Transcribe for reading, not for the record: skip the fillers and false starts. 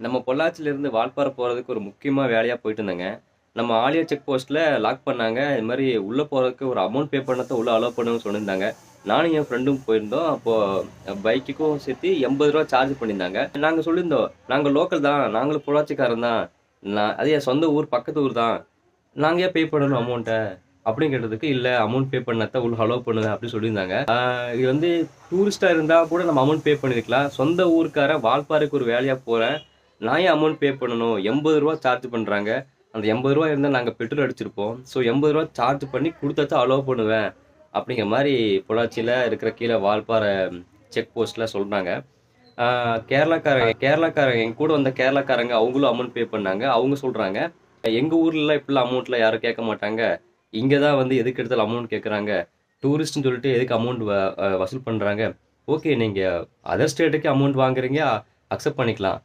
நம்ம பொள்ளாச்சியிலேருந்து வால்பாறை போறதுக்கு ஒரு முக்கியமா வேலையா போயிட்டு இருந்தேங்க. நம்ம ஆழியா செக் போஸ்ட்ல லாக் பண்ணாங்க. இது மாரி உள்ள போறதுக்கு ஒரு அமௌண்ட் பே பண்ணா தான் உள்ள அலோவ் பண்ணுவேன்னு சொல்லியிருந்தாங்க. நானும் என் ஃப்ரெண்டும் போயிருந்தோம். அப்போ பைக்குக்கும் சேர்த்து ரூ. 80 சார்ஜ் பண்ணியிருந்தாங்க. நாங்க சொல்லியிருந்தோம், "நாங்க லோக்கல் தான். நாங்களும் பொள்ளாச்சிக்காரன் தான். அது என் சொந்த ஊர், பக்கத்து ஊர் தான். நாங்க ஏன் பே பண்ணணும் அமௌண்ட்ட?" அப்படின்னு கேட்டதுக்கு, "இல்ல அமௌண்ட் பே பண்ணா தான் உள்ள அலோவ் பண்ணுவேன்." அப்படி சொல்லியிருந்தாங்க. இது வந்து டூரிஸ்ட்டா இருந்தா கூட நம்ம அமௌண்ட் பே பண்ணியிருக்கலாம். சொந்த ஊருக்காரன் வால்பாறைக்கு ஒரு வேலையா போறேன். நான் ஏன் அமௌண்ட் பே பண்ணணும்? ரூ. 80 சார்ஜ் பண்றாங்க. அந்த ரூ. 80 இருந்தா நாங்க பெட்ரோல் அடிச்சிருப்போம். ஸோ ரூ. 80 சார்ஜ் பண்ணி குடுத்தா தான் அலோவ் பண்ணுவேன். அப்படிங்கிற மாரி பொள்ளாச்சியில இருக்கிற கீழ வால்பாறை செக் போஸ்ட்ல சொல்றாங்க. ஆ கேரளாக்காரங்க எங்க கூட வந்த கேரளாக்காரங்க அவங்களும் அமௌண்ட் பே பண்ணாங்க. அவங்க சொல்றாங்க, "எங்க ஊர்லலாம் இப்படிலாம் அமௌண்ட்லாம் யாரும் கேட்க மாட்டாங்க. இங்க தான் வந்து எதுக்கு எடுத்தாலும் அமௌண்ட் கேட்கறாங்க. டூரிஸ்ட்ன்னு சொல்லிட்டு எதுக்கு அமௌண்ட் வசூல் பண்றாங்க. ஓகே நீங்க அதர் ஸ்டேட்டுக்கு அமௌண்ட் வாங்குறீங்க, அக்செப்ட் பண்ணிக்கலாம்.